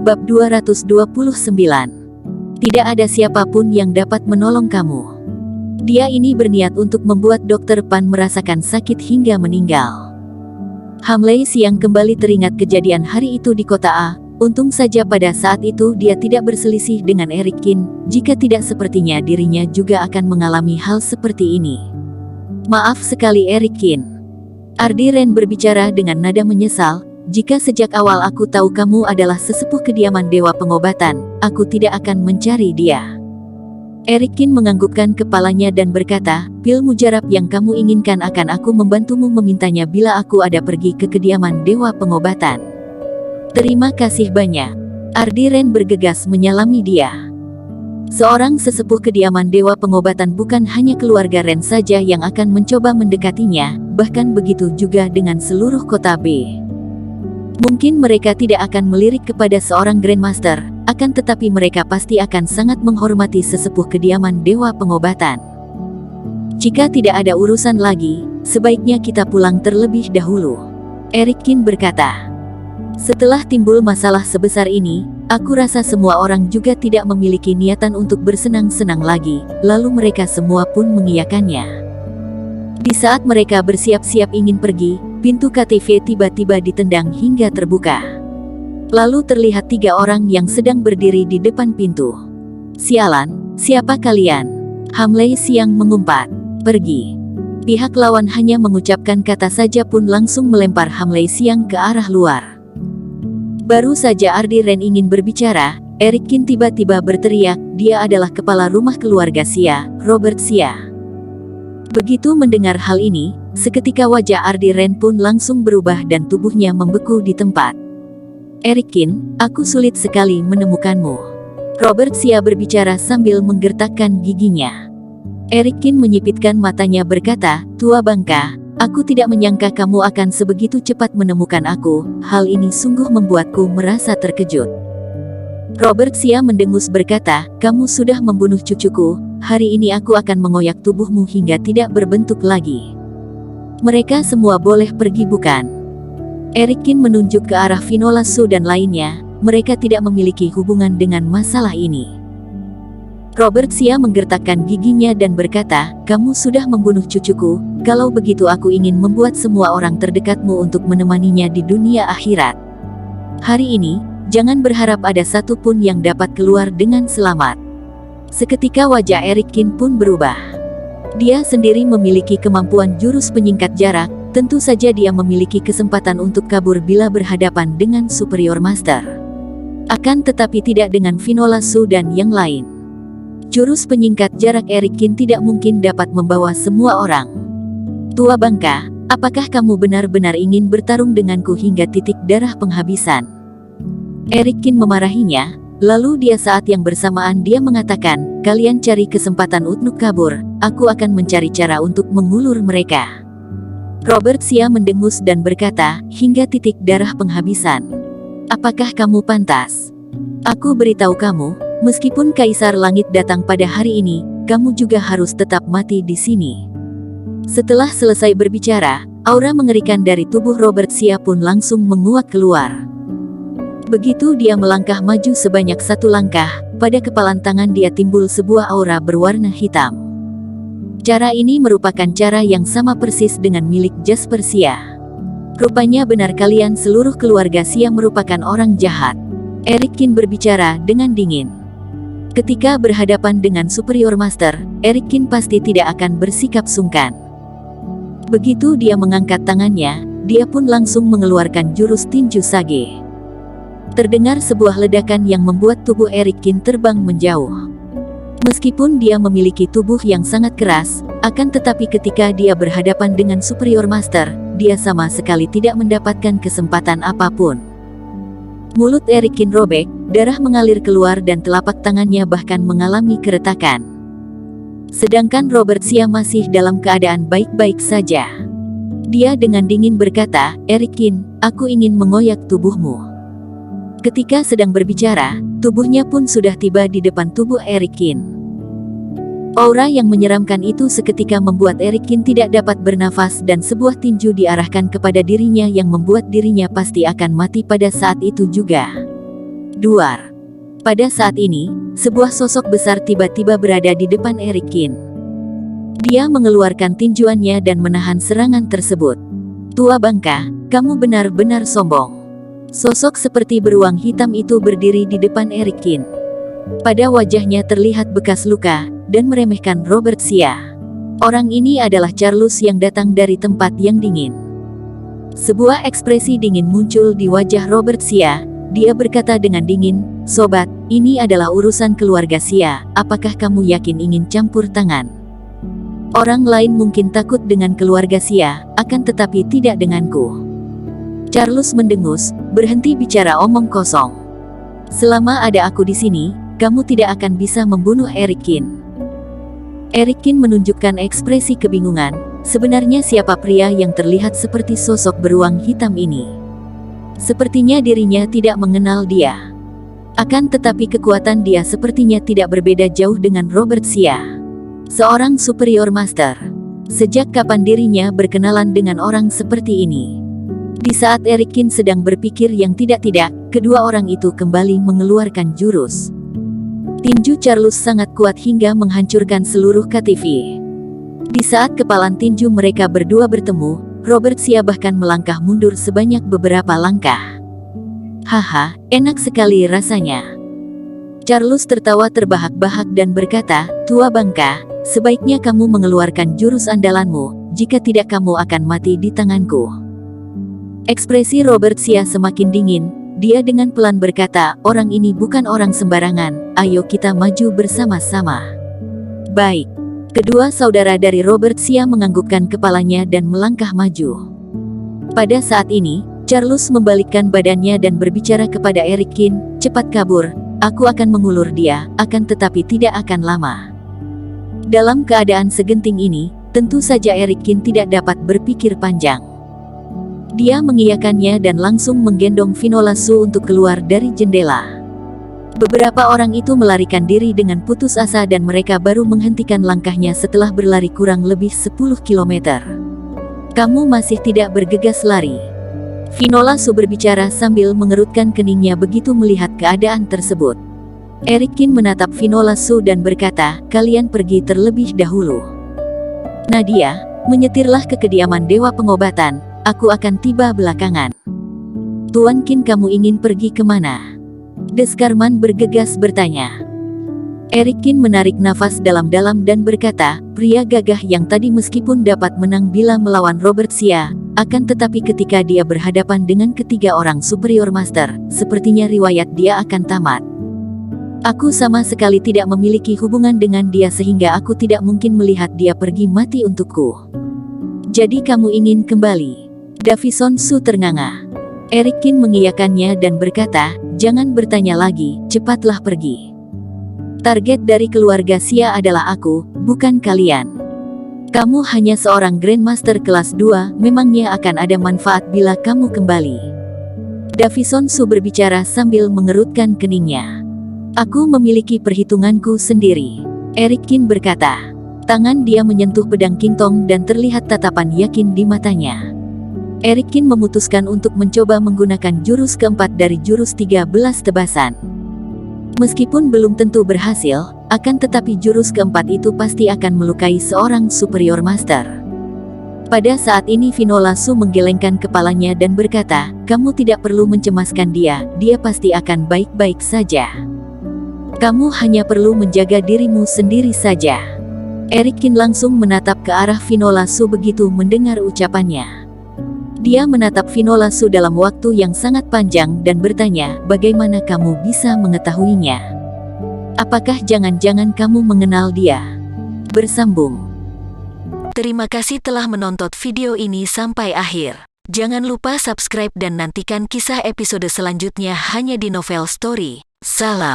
Bab 229. Tidak ada siapapun yang dapat menolong kamu. Dia ini berniat untuk membuat Dr. Pan merasakan sakit hingga meninggal. Hamley Siang kembali teringat kejadian hari itu di kota A. Untung saja pada saat itu dia tidak berselisih dengan Eric Kin, jika tidak sepertinya dirinya juga akan mengalami hal seperti ini. Maaf sekali Eric Kin. Ardi Ren berbicara dengan nada menyesal, jika sejak awal aku tahu kamu adalah sesepuh kediaman Dewa Pengobatan, aku tidak akan mencari dia. Eric Kin menganggukkan kepalanya dan berkata, pil mujarab yang kamu inginkan akan aku membantumu memintanya bila aku ada pergi ke kediaman Dewa Pengobatan. Terima kasih banyak. Ardi Ren bergegas menyalami dia. Seorang sesepuh kediaman Dewa Pengobatan bukan hanya keluarga Ren saja yang akan mencoba mendekatinya, bahkan begitu juga dengan seluruh kota B. Mungkin mereka tidak akan melirik kepada seorang Grandmaster, akan tetapi mereka pasti akan sangat menghormati sesepuh kediaman Dewa Pengobatan. Jika tidak ada urusan lagi, sebaiknya kita pulang terlebih dahulu. Eric Kin berkata. Setelah timbul masalah sebesar ini, aku rasa semua orang juga tidak memiliki niatan untuk bersenang-senang lagi, lalu mereka semua pun mengiyakannya. Di saat mereka bersiap-siap ingin pergi, pintu KTV tiba-tiba ditendang hingga terbuka. Lalu terlihat 3 orang yang sedang berdiri di depan pintu. Sialan, siapa kalian? Hamley Siang mengumpat. Pergi. Pihak lawan hanya mengucapkan kata saja pun langsung melempar Hamley Siang ke arah luar. Baru saja Ardi Ren ingin berbicara, Eric Kin tiba-tiba berteriak, dia adalah kepala rumah keluarga Xia, Robert Xia. Begitu mendengar hal ini, seketika wajah Ardi Ren pun langsung berubah dan tubuhnya membeku di tempat. Eric Kin, aku sulit sekali menemukanmu. Robert Xia berbicara sambil menggertakkan giginya. Eric Kin menyipitkan matanya berkata, tua bangka, aku tidak menyangka kamu akan sebegitu cepat menemukan aku, hal ini sungguh membuatku merasa terkejut. Robert Xia mendengus berkata, kamu sudah membunuh cucuku, hari ini aku akan mengoyak tubuhmu hingga tidak berbentuk lagi. Mereka semua boleh pergi bukan? Eric Kin menunjuk ke arah Vinola Su dan lainnya, mereka tidak memiliki hubungan dengan masalah ini. Robert Xia menggertakkan giginya dan berkata, kamu sudah membunuh cucuku, kalau begitu aku ingin membuat semua orang terdekatmu untuk menemaninya di dunia akhirat. Hari ini, jangan berharap ada satu pun yang dapat keluar dengan selamat. Seketika wajah Eric Kin pun berubah. Dia sendiri memiliki kemampuan jurus penyingkat jarak, tentu saja dia memiliki kesempatan untuk kabur bila berhadapan dengan Superior Master. Akan tetapi tidak dengan Vinola Su dan yang lain. Jurus penyingkat jarak Eric Kin tidak mungkin dapat membawa semua orang. Tua bangka, apakah kamu benar-benar ingin bertarung denganku hingga titik darah penghabisan? Eric Kin memarahinya, lalu dia saat yang bersamaan dia mengatakan, kalian cari kesempatan untuk kabur, aku akan mencari cara untuk mengulur mereka. Robert Xia mendengus dan berkata, hingga titik darah penghabisan. Apakah kamu pantas? Aku beritahu kamu, meskipun Kaisar Langit datang pada hari ini, kamu juga harus tetap mati di sini. Setelah selesai berbicara, aura mengerikan dari tubuh Robert Xia pun langsung menguat keluar. Begitu dia melangkah maju sebanyak 1 langkah, pada kepalan tangan dia timbul sebuah aura berwarna hitam. Cara ini merupakan cara yang sama persis dengan milik Jasper Xia. Rupanya benar kalian seluruh keluarga Xia merupakan orang jahat. Eric Kin berbicara dengan dingin. Ketika berhadapan dengan Superior Master, Eric Kin pasti tidak akan bersikap sungkan. Begitu dia mengangkat tangannya, dia pun langsung mengeluarkan jurus tinju sage. Terdengar sebuah ledakan yang membuat tubuh Eric Kin terbang menjauh. Meskipun dia memiliki tubuh yang sangat keras, akan tetapi ketika dia berhadapan dengan Superior Master, dia sama sekali tidak mendapatkan kesempatan apapun. Mulut Eric Kin robek, darah mengalir keluar dan telapak tangannya bahkan mengalami keretakan. Sedangkan Robert Xia masih dalam keadaan baik-baik saja. Dia dengan dingin berkata, Eric Kin, aku ingin mengoyak tubuhmu. Ketika sedang berbicara, tubuhnya pun sudah tiba di depan tubuh Eric Kin. Aura yang menyeramkan itu seketika membuat Eric Kin tidak dapat bernafas dan sebuah tinju diarahkan kepada dirinya yang membuat dirinya pasti akan mati pada saat itu juga. Duar. Pada saat ini, sebuah sosok besar tiba-tiba berada di depan Erikin. Dia mengeluarkan tinjuannya dan menahan serangan tersebut. Tua bangka, kamu benar-benar sombong. Sosok seperti beruang hitam itu berdiri di depan Erikin. Pada wajahnya terlihat bekas luka, dan meremehkan Robert Sia. Orang ini adalah Charles yang datang dari tempat yang dingin. Sebuah ekspresi dingin muncul di wajah Robert Sia. Dia berkata dengan dingin, "Sobat, ini adalah urusan keluarga Sia, apakah kamu yakin ingin campur tangan? Orang lain mungkin takut dengan keluarga Sia, akan tetapi tidak denganku." Charles mendengus, "Berhenti bicara omong kosong. Selama ada aku di sini, kamu tidak akan bisa membunuh Erikin." Erikin menunjukkan ekspresi kebingungan, sebenarnya siapa pria yang terlihat seperti sosok beruang hitam ini? Sepertinya dirinya tidak mengenal dia. Akan tetapi kekuatan dia sepertinya tidak berbeda jauh dengan Robert Sia, seorang superior master. Sejak kapan dirinya berkenalan dengan orang seperti ini? Di saat Erikin sedang berpikir yang tidak-tidak, kedua orang itu kembali mengeluarkan jurus. Tinju Charles sangat kuat hingga menghancurkan seluruh KTV. Di saat kepalan tinju mereka berdua bertemu, Robert Sia bahkan melangkah mundur sebanyak beberapa langkah. "Haha, enak sekali rasanya." Charles tertawa terbahak-bahak dan berkata, "Tua bangka, sebaiknya kamu mengeluarkan jurus andalanmu, jika tidak kamu akan mati di tanganku." Ekspresi Robert Sia semakin dingin. Dia dengan pelan berkata, "Orang ini bukan orang sembarangan, ayo kita maju bersama-sama." "Baik." Kedua saudara dari Robert Sia menganggukkan kepalanya dan melangkah maju. Pada saat ini, Charles membalikkan badannya dan berbicara kepada Erikin, "Cepat kabur, aku akan mengulur dia, akan tetapi tidak akan lama." Dalam keadaan segenting ini, tentu saja Erikin tidak dapat berpikir panjang. Dia mengiyakannya dan langsung menggendong Finola Su untuk keluar dari jendela. Beberapa orang itu melarikan diri dengan putus asa dan mereka baru menghentikan langkahnya setelah berlari kurang lebih 10 km. "Kamu masih tidak bergegas lari." Finola Su berbicara sambil mengerutkan keningnya begitu melihat keadaan tersebut. Erikin menatap Finola Su dan berkata, "Kalian pergi terlebih dahulu. Nadia, menyetirlah ke kediaman Dewa Pengobatan, aku akan tiba belakangan." "Tuan Qin, kamu ingin pergi kemana?" Deskarman bergegas bertanya. Erikin menarik nafas dalam-dalam dan berkata, "Pria gagah yang tadi meskipun dapat menang bila melawan Robert Sia, akan tetapi ketika dia berhadapan dengan ketiga orang superior master, sepertinya riwayat dia akan tamat. Aku sama sekali tidak memiliki hubungan dengan dia sehingga aku tidak mungkin melihat dia pergi mati untukku. Jadi kamu ingin kembali?" Davison Su ternganga. Erikin mengiyakannya dan berkata, "Jangan bertanya lagi, cepatlah pergi. Target dari keluarga Sia adalah aku, bukan kalian. Kamu hanya seorang Grandmaster kelas 2, memangnya akan ada manfaat bila kamu kembali?" Davison Su berbicara sambil mengerutkan keningnya. "Aku memiliki perhitunganku sendiri," Erikin berkata. Tangan dia menyentuh pedang Kintong dan terlihat tatapan yakin di matanya. Erikin memutuskan untuk mencoba menggunakan jurus keempat dari jurus 13 tebasan. Meskipun belum tentu berhasil, akan tetapi jurus keempat itu pasti akan melukai seorang superior master. Pada saat ini Finola Su menggelengkan kepalanya dan berkata, "Kamu tidak perlu mencemaskan dia, dia pasti akan baik-baik saja. Kamu hanya perlu menjaga dirimu sendiri saja." Erikin langsung menatap ke arah Finola Su begitu mendengar ucapannya. Dia menatap Finola Su dalam waktu yang sangat panjang dan bertanya, "Bagaimana kamu bisa mengetahuinya? Apakah jangan-jangan kamu mengenal dia?" Bersambung. Terima kasih telah menonton video ini sampai akhir. Jangan lupa subscribe dan nantikan kisah episode selanjutnya hanya di Novel Story. Salam.